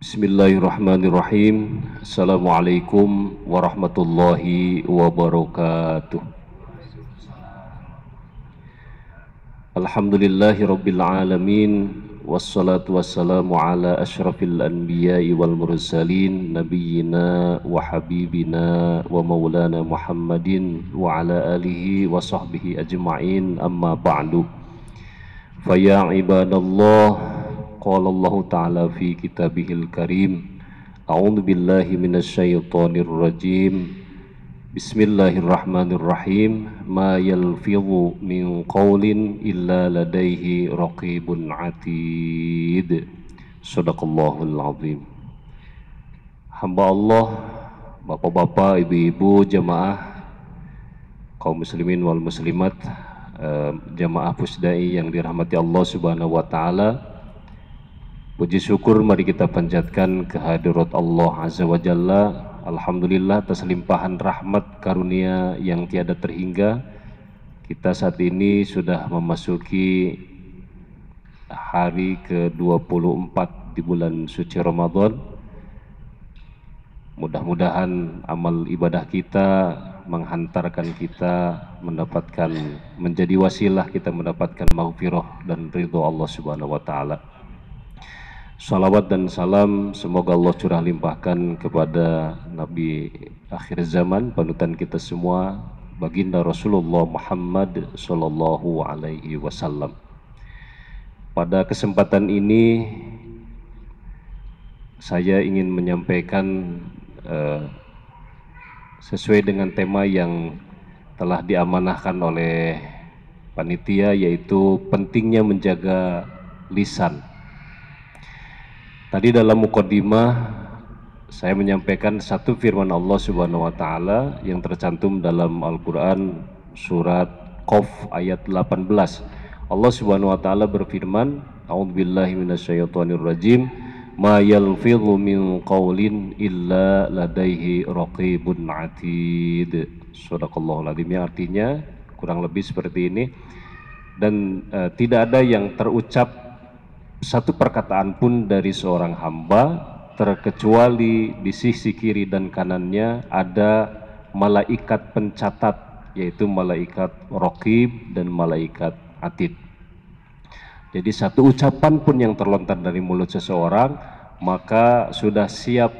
Bismillahirrahmanirrahim. Assalamualaikum warahmatullahi wabarakatuh. Alhamdulillahi rabbil alamin. Wassalatu wassalamu ala ashrafil anbiya'i wal mursalin nabiyyina wa habibina wa maulana Muhammadin wa ala alihi wa sahbihi ajma'in, amma ba'du. Faya ibadallah, qala Allah ta'ala fi kitabihil karim, a'udzu billahi minasyaitonir rajim, bismillahirrahmanirrahim, ma yalfidhu min qawlin illa ladaihi raqibun atid. Shadaqallahul azim. Hamba Allah, bapak-bapak, ibu-ibu, jamaah kaum muslimin wal muslimat, jamaah Pusdai yang dirahmati Allah subhanahu wa ta'ala, puji syukur mari kita panjatkan kehadirat Allah azza wa jalla. Alhamdulillah atas limpahan rahmat karunia yang tiada terhingga. Kita saat ini sudah memasuki hari ke-24 di bulan suci Ramadan. Mudah-mudahan amal ibadah kita menghantarkan kita mendapatkan, menjadi wasilah kita mendapatkan maghfirah dan ridho Allah subhanahu wa ta'ala. Salawat dan salam semoga Allah curah limpahkan kepada Nabi akhir zaman, panutan kita semua, baginda Rasulullah Muhammad sallallahu alaihi wasallam. Pada kesempatan ini saya ingin menyampaikan sesuai dengan tema yang telah diamanahkan oleh panitia, yaitu pentingnya menjaga lisan. Tadi dalam mukaddimah saya menyampaikan satu firman Allah subhanahu wa ta'ala yang tercantum dalam Al-Quran surat Qaf ayat 18. Allah subhanahu wa ta'ala berfirman, a'udzubillahi minasyaitonirrajim, ma yalfidhu min qawlin illa ladaihi raqibun atid. Shadaqallahul azim, yang artinya kurang lebih seperti ini. Dan tidak ada yang terucap satu perkataan pun dari seorang hamba terkecuali di sisi kiri dan kanannya ada malaikat pencatat, yaitu malaikat raqib dan malaikat atid. Jadi satu ucapan pun yang terlontar dari mulut seseorang, maka sudah siap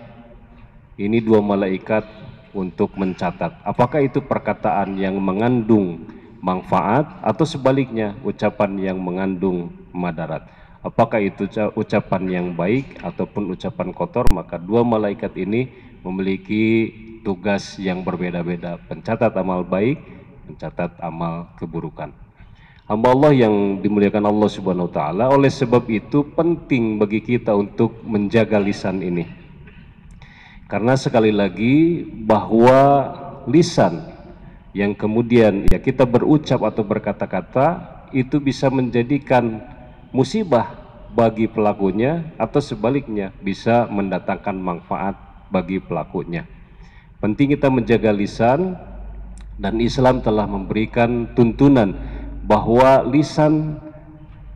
ini dua malaikat untuk mencatat apakah itu perkataan yang mengandung manfaat atau sebaliknya ucapan yang mengandung madarat. Apakah itu ucapan yang baik ataupun ucapan kotor, maka dua malaikat ini memiliki tugas yang berbeda-beda, pencatat amal baik, pencatat amal keburukan. Hamba Allah yang dimuliakan Allah subhanahu wa ta'ala, oleh sebab itu penting bagi kita untuk menjaga lisan ini. Karena sekali lagi bahwa lisan yang kemudian ya kita berucap atau berkata-kata itu bisa menjadikan musibah bagi pelakunya atau sebaliknya bisa mendatangkan manfaat bagi pelakunya. Penting kita menjaga lisan, dan Islam telah memberikan tuntunan bahwa lisan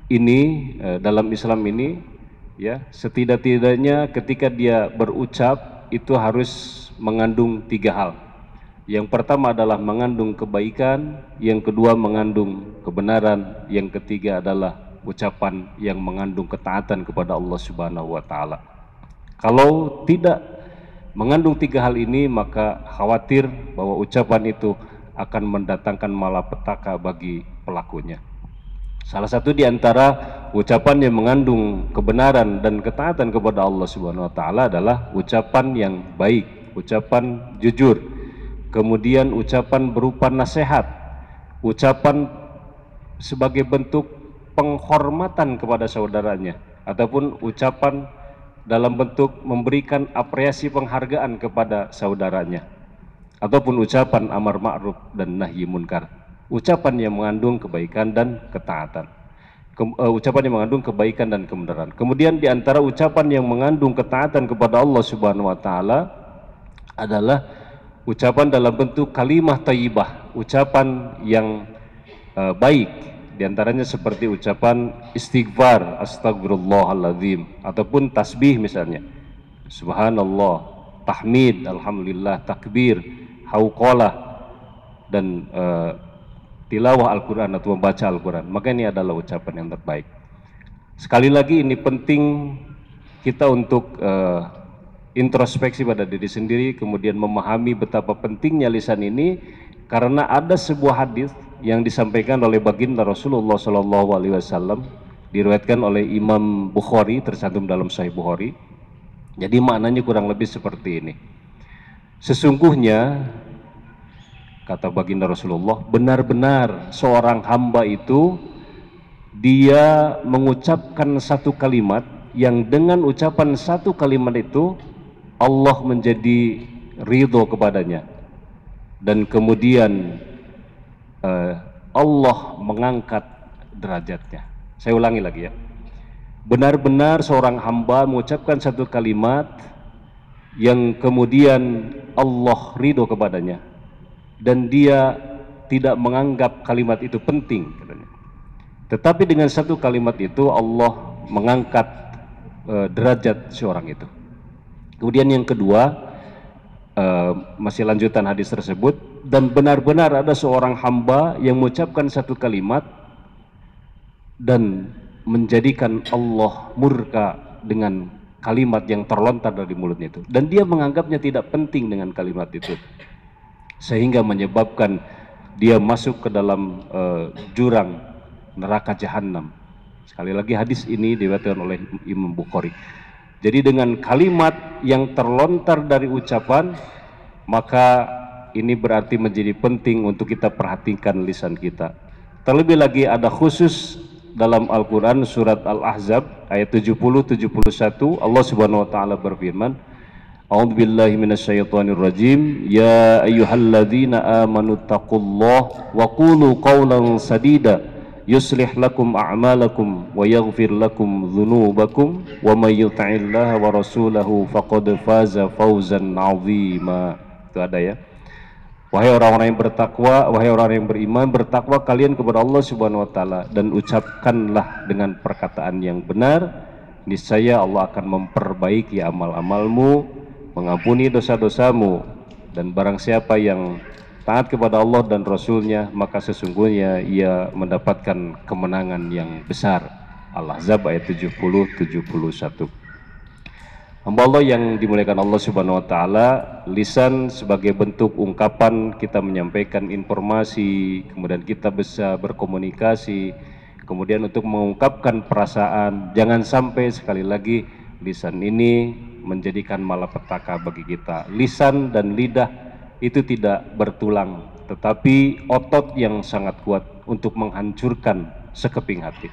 ini dalam Islam ini ya setidak-tidaknya ketika dia berucap itu harus mengandung tiga hal. Yang pertama adalah mengandung kebaikan, yang kedua mengandung kebenaran, yang ketiga adalah ucapan yang mengandung ketaatan kepada Allah subhanahu wa ta'ala. Kalau tidak mengandung tiga hal ini, maka khawatir bahwa ucapan itu akan mendatangkan malapetaka bagi pelakunya. Salah satu di antara ucapan yang mengandung kebenaran dan ketaatan kepada Allah subhanahu wa ta'ala adalah ucapan yang baik, ucapan jujur, kemudian ucapan berupa nasihat, ucapan sebagai bentuk penghormatan kepada saudaranya, ataupun ucapan dalam bentuk memberikan apresiasi penghargaan kepada saudaranya, ataupun ucapan amar ma'ruf dan nahi munkar, ucapan yang mengandung kebaikan dan ketaatan, ucapan yang mengandung kebaikan dan kebenaran. Kemudian di antara ucapan yang mengandung ketaatan kepada Allah subhanahu wa ta'ala adalah ucapan dalam bentuk kalimah thayyibah, ucapan yang baik. Di antaranya seperti ucapan istighfar, astagfirullahaladzim, ataupun tasbih misalnya. subhanallah, tahmid, alhamdulillah, takbir, hauqalah, dan tilawah Al-Quran atau membaca Al-Quran. Maka ini adalah ucapan yang terbaik. Sekali lagi ini penting kita untuk introspeksi pada diri sendiri, kemudian memahami betapa pentingnya lisan ini, karena ada sebuah hadis yang disampaikan oleh baginda Rasulullah SAW, diriwayatkan oleh Imam Bukhari, tercantum dalam Sahih Bukhari. Jadi maknanya kurang lebih seperti ini. Sesungguhnya, kata baginda Rasulullah, benar-benar seorang hamba itu dia mengucapkan satu kalimat yang dengan ucapan satu kalimat itu Allah menjadi ridho kepadanya, dan kemudian Allah mengangkat derajatnya. Saya ulangi lagi ya. Benar-benar seorang hamba mengucapkan satu kalimat yang kemudian Allah ridho kepadanya, dan dia tidak menganggap kalimat itu penting, katanya. Tetapi dengan satu kalimat itu Allah mengangkat derajat seorang itu. Kemudian yang kedua, masih lanjutan hadis tersebut, dan benar-benar ada seorang hamba yang mengucapkan satu kalimat dan menjadikan Allah murka dengan kalimat yang terlontar dari mulutnya itu, dan dia menganggapnya tidak penting dengan kalimat itu, sehingga menyebabkan dia masuk ke dalam jurang neraka jahanam. Sekali lagi hadis ini diriwayatkan oleh Imam Bukhari. Jadi dengan kalimat yang terlontar dari ucapan, maka ini berarti menjadi penting untuk kita perhatikan lisan kita. Terlebih lagi ada khusus dalam Al-Quran surat Al-Ahzab ayat 70-71, Allah Subhanahu wa taala berfirman, A'udzubillahi minasyaitonirrajim, ya ayyuhalladzina amanu taqullaha wa qulu qawlan sadida yuslih lakum a'malakum wa yaghfir lakum dzunubakum wa may yuti'illaha wa rasulahu faqad faza fawzan 'azima. Itu ada ya. Wahai orang-orang yang bertakwa, wahai orang yang beriman, bertakwa kalian kepada Allah Subhanahu wa taala, dan ucapkanlah dengan perkataan yang benar, niscaya Allah akan memperbaiki amal-amalmu, mengampuni dosa-dosamu, dan barang siapa yang taat kepada Allah dan Rasulnya, maka sesungguhnya ia mendapatkan kemenangan yang besar. Al-Ahzab ayat 70-71. Hamba Allah yang dimuliakan Allah Subhanahu wa taala, lisan sebagai bentuk ungkapan kita menyampaikan informasi, kemudian kita bisa berkomunikasi, kemudian untuk mengungkapkan perasaan. Jangan sampai sekali lagi lisan ini menjadikan malapetaka bagi kita. Lisan dan lidah itu tidak bertulang, tetapi otot yang sangat kuat untuk menghancurkan sekeping hati,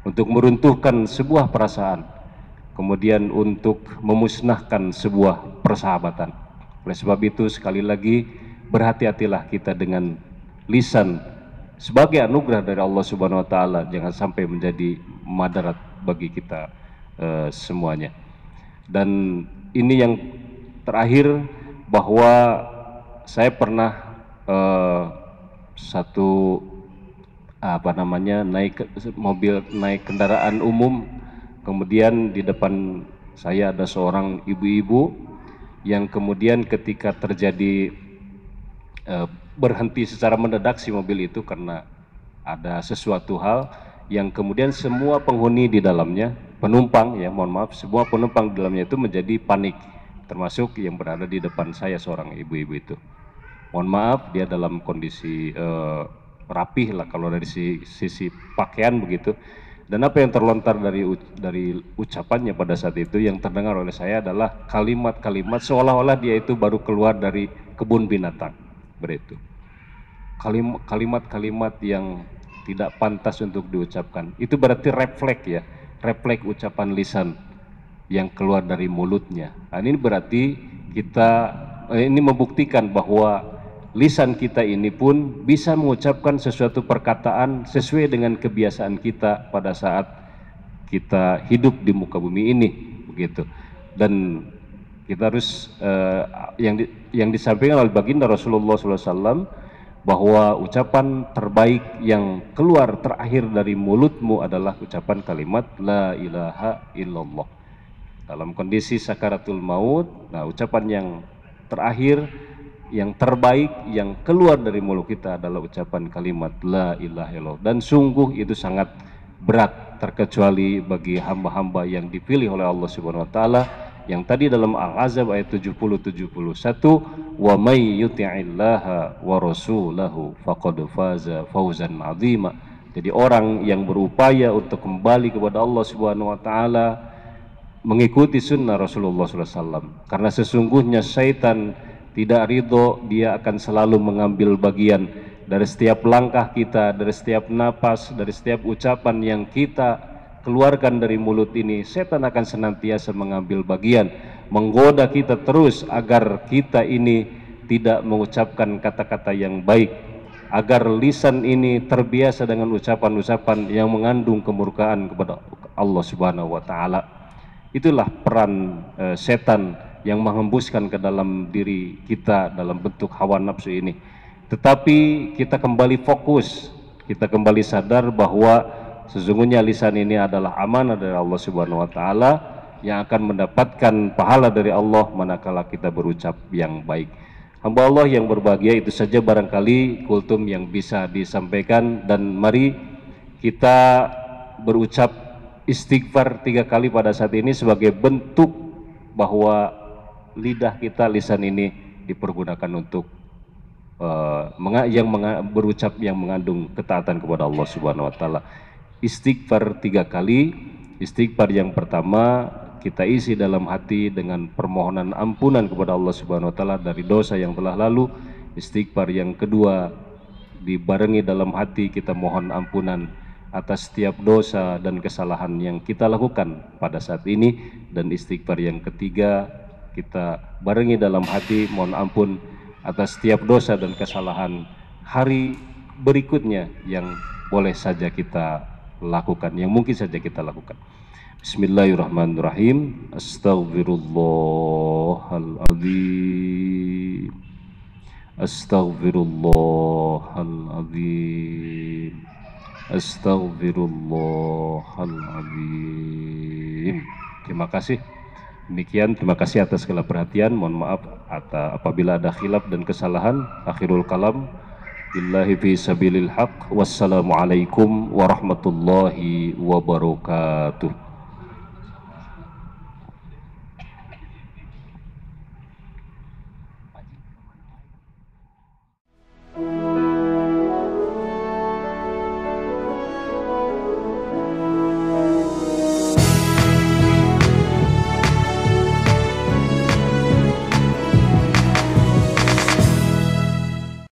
untuk meruntuhkan sebuah perasaan, kemudian untuk memusnahkan sebuah persahabatan. Oleh sebab itu, sekali lagi, berhati-hatilah kita dengan lisan sebagai anugerah dari Allah Subhanahu wa taala, jangan sampai menjadi madarat bagi kita semuanya. Dan ini yang terakhir, bahwa saya pernah naik mobil, naik kendaraan umum, kemudian di depan saya ada seorang ibu-ibu yang kemudian ketika terjadi berhenti secara mendadak si mobil itu karena ada sesuatu hal yang kemudian semua penghuni di dalamnya, penumpang ya, mohon maaf, semua penumpang di dalamnya itu menjadi panik, termasuk yang berada di depan saya, seorang ibu-ibu itu. Mohon maaf, dia dalam kondisi rapih lah kalau dari sisi pakaian begitu. Dan apa yang terlontar dari ucapannya pada saat itu yang terdengar oleh saya adalah kalimat-kalimat seolah-olah dia itu baru keluar dari kebun binatang. Begitu. Kalimat-kalimat yang tidak pantas untuk diucapkan. Itu berarti refleks ya, refleks ucapan lisan yang keluar dari mulutnya. Nah, ini berarti ini membuktikan bahwa lisan kita ini pun bisa mengucapkan sesuatu perkataan sesuai dengan kebiasaan kita pada saat kita hidup di muka bumi ini, begitu. Dan kita harus yang disampaikan oleh baginda Rasulullah SAW, bahwa ucapan terbaik yang keluar terakhir dari mulutmu adalah ucapan kalimat La ilaha illallah. dalam kondisi sakaratul maut. Nah, ucapan yang terakhir, yang terbaik yang keluar dari mulut kita adalah ucapan kalimat la ilaha illallah. Dan sungguh itu sangat berat, terkecuali bagi hamba-hamba yang dipilih oleh Allah Subhanahu wa taala, yang tadi dalam Al-Ahzab ayat 70-71, wa may yuti'illaha wa rasulahu faqad faza fawzan 'azima. Jadi orang yang berupaya untuk kembali kepada Allah Subhanahu wa taala, mengikuti sunnah Rasulullah SAW, karena sesungguhnya syaitan tidak ridho, dia akan selalu mengambil bagian dari setiap langkah kita, dari setiap napas, dari setiap ucapan yang kita keluarkan dari mulut ini. Setan akan senantiasa mengambil bagian, menggoda kita terus agar kita ini tidak mengucapkan kata-kata yang baik, agar lisan ini terbiasa dengan ucapan-ucapan yang mengandung kemurkaan kepada Allah Subhanahu wa taala. Itulah peran setan yang menghembuskan ke dalam diri kita dalam bentuk hawa nafsu ini. Tetapi kita kembali fokus, kita kembali sadar bahwa sesungguhnya lisan ini adalah amanah dari Allah Subhanahu wa taala, yang akan mendapatkan pahala dari Allah manakala kita berucap yang baik. Hamba Allah yang berbahagia, itu saja barangkali kultum yang bisa disampaikan, dan mari kita berucap istighfar 3 kali pada saat ini sebagai bentuk bahwa lidah kita, lisan ini dipergunakan untuk berucap yang mengandung ketaatan kepada Allah Subhanahu wa taala. Istighfar 3 kali. Istighfar yang pertama kita isi dalam hati dengan permohonan ampunan kepada Allah Subhanahu wa taala dari dosa yang telah lalu. Istighfar yang kedua dibarengi dalam hati kita mohon ampunan atas setiap dosa dan kesalahan yang kita lakukan pada saat ini. Dan istighfar yang ketiga kita barengi dalam hati mohon ampun atas setiap dosa dan kesalahan hari berikutnya yang boleh saja kita lakukan, yang mungkin saja kita lakukan. Bismillahirrahmanirrahim. Astaghfirullahaladzim. Astaghfirullahaladzim. Astaghfirullahaladzim. Terima kasih. Demikian, terima kasih atas segala perhatian. Mohon maaf apabila ada khilaf dan kesalahan. Akhirul kalam, billahi fi sabilil haq. Wassalamualaikum warahmatullahi wabarakatuh.